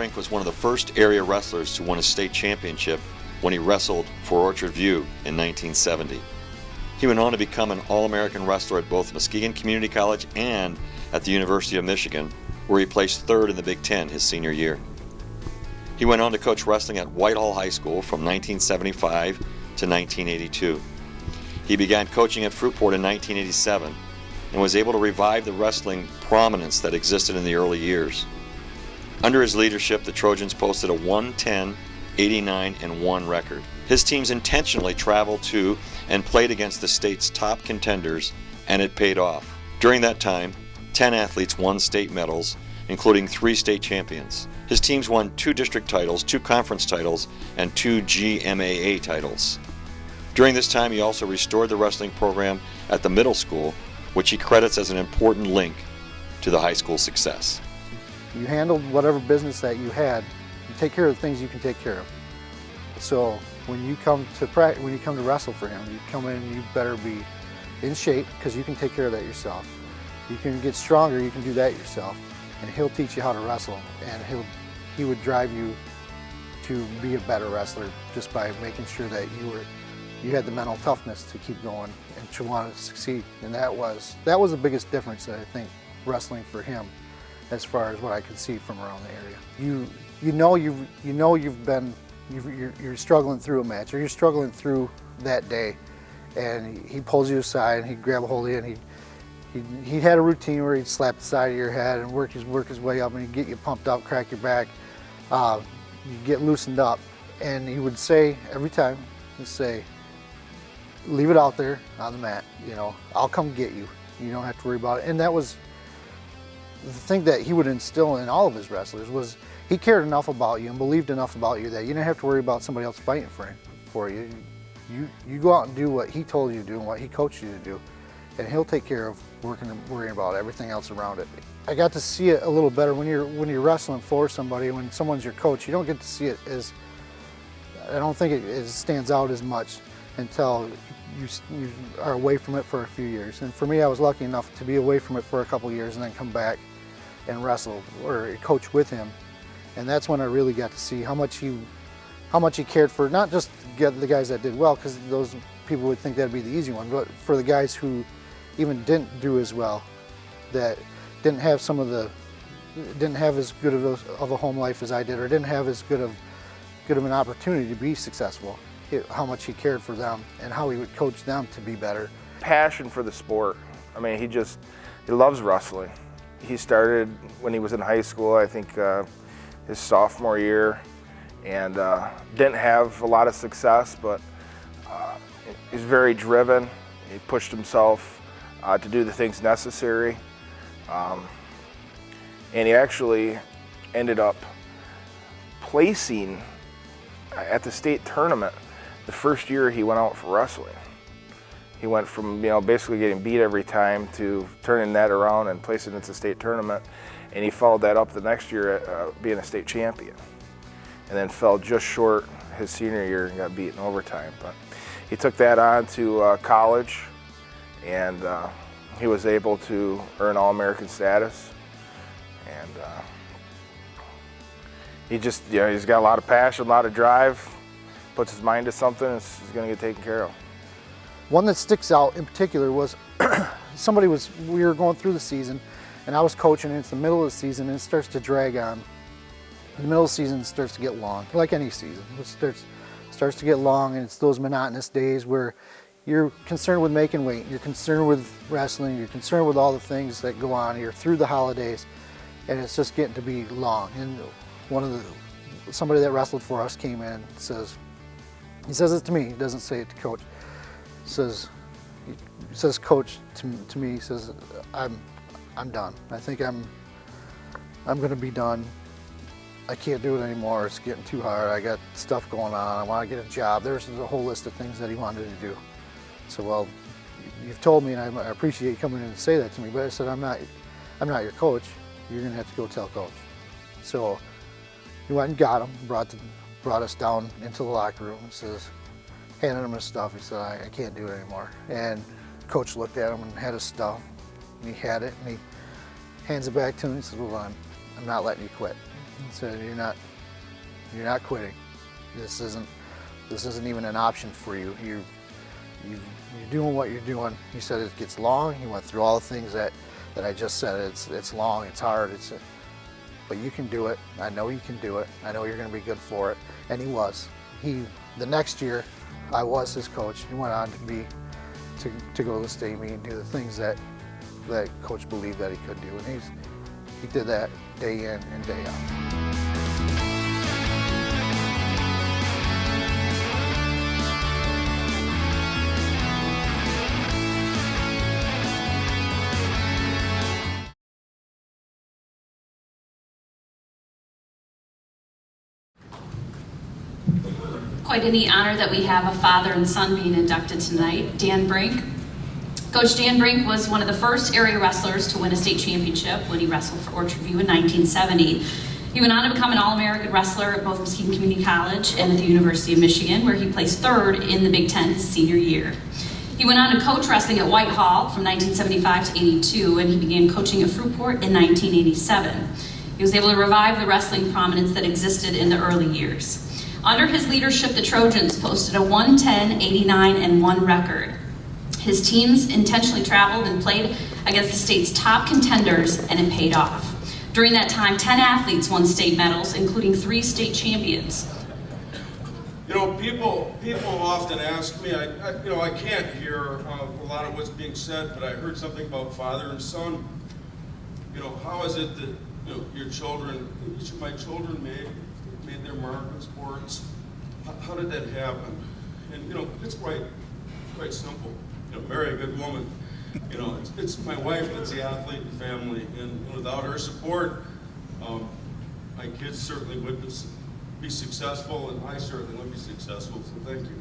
Brink was one of the first area wrestlers to win a state championship when he wrestled for Orchard View in 1970. He went on to become an All-American wrestler at both Muskegon Community College and at the University of Michigan, where he placed third in the Big Ten his senior year. He went on to coach wrestling at Whitehall High School from 1975 to 1982. He began coaching at Fruitport in 1987 and was able to revive the wrestling prominence that existed in the early years. Under his leadership, the Trojans posted a 110, 89, and 1 record. His teams intentionally traveled to and played against the state's top contenders, and it paid off. During that time, 10 athletes won state medals, including 3 state champions. His teams won 2 district titles, 2 conference titles, and 2 GMAA titles. During this time, he also restored the wrestling program at the middle school, which he credits as an important link to the high school success. You handled whatever business that you had, you take care of the things you can take care of. So when you come to wrestle for him, you come in and you better be in shape because you can take care of that yourself. You can get stronger, you can do that yourself, and he'll teach you how to wrestle, and he would drive you to be a better wrestler just by making sure that you had the mental toughness to keep going and to want to succeed. And that was the biggest difference that I think wrestling for him, as far as what I could see from around the area. You're struggling through a match, or you're struggling through that day, and he pulls you aside and he'd grab a hold of you, and he had a routine where he'd slap the side of your head and work his way up, and he'd get you pumped up, crack your back, you get loosened up, and he would say every time, he'd say, leave it out there on the mat, I'll come get you. You don't have to worry about it. And that was the thing that he would instill in all of his wrestlers, was he cared enough about you and believed enough about you that you didn't have to worry about somebody else fighting for you. You go out and do what he told you to do and what he coached you to do, and he'll take care of worrying about everything else around it. I got to see it a little better when you're wrestling for somebody. When someone's your coach, you don't get to see it as, I don't think it stands out as much until you are away from it for a few years. And for me, I was lucky enough to be away from it for a couple years and then come back and wrestle or coach with him. And that's when I really got to see how much he cared for, not just the guys that did well, because those people would think that'd be the easy one, but for the guys who even didn't do as well, that didn't have as good of a home life as I did, or didn't have as good of an opportunity to be successful. How much he cared for them and how he would coach them to be better. Passion for the sport. I mean, he loves wrestling. He started when he was in high school, I think his sophomore year, and didn't have a lot of success, but he's very driven. He pushed himself to do the things necessary, and he actually ended up placing at the state tournament the first year he went out for wrestling. He went from basically getting beat every time to turning that around and placing at the state tournament, and he followed that up the next year being a state champion, and then fell just short his senior year and got beat in overtime. But he took that on to college, and he was able to earn All-American status, and he's got a lot of passion, a lot of drive, puts his mind to something, he's going to get taken care of. One that sticks out in particular was we were going through the season, and I was coaching, and it's the middle of the season, and it starts to drag on. The middle of the season starts to get long, like any season. It starts to get long, and it's those monotonous days where you're concerned with making weight, you're concerned with wrestling, you're concerned with all the things that go on. You're through the holidays, and it's just getting to be long. And somebody that wrestled for us came in and he says it to me, he doesn't say it to coach. He says coach to me, he says, I'm done. I think I'm going to be done. I can't do it anymore. It's getting too hard. I got stuff going on. I want to get a job. There's a whole list of things that he wanted to do. So, well, you've told me, and I appreciate you coming in and say that to me, but I said, I'm not your coach. You're going to have to go tell coach. So he went and got him, brought us down into the locker room, and says, handed him his stuff. He said, I can't do it anymore. And coach looked at him and had his stuff, and he had it, and he hands it back to him, and he says, well, I'm not letting you quit. He said, you're not quitting. This isn't even an option for you. You're doing what you're doing. He said it gets long. He went through all the things that I just said. It's long, it's hard, but you can do it. I know you can do it. I know you're going to be good for it. And he was. The next year, I was his coach. He went on to go to the state meet and do the things that coach believed that he could do. And he did that day in and day out. Quite a neat honor that we have a father and son being inducted tonight. Dan Brink. Coach Dan Brink was one of the first area wrestlers to win a state championship when he wrestled for Orchard View in 1970. He went on to become an All-American wrestler at both Muskegon Community College and at the University of Michigan, where he placed third in the Big Ten his senior year. He went on to coach wrestling at Whitehall from 1975 to 82, and he began coaching at Fruitport in 1987. He was able to revive the wrestling prominence that existed in the early years. Under his leadership, the Trojans posted a 110, 89, and 1 record. His teams intentionally traveled and played against the state's top contenders, and it paid off. During that time, 10 athletes won state medals, including 3 state champions. You know, people often ask me, I can't hear a lot of what's being said, but I heard something about father and son. You know, how is it that your children, each of my children made their mark in sports? How did that happen? And it's quite simple. Marry a good woman. It's my wife that's the athlete in the family, and without her support, my kids certainly wouldn't be successful, and I certainly would be successful. So thank you.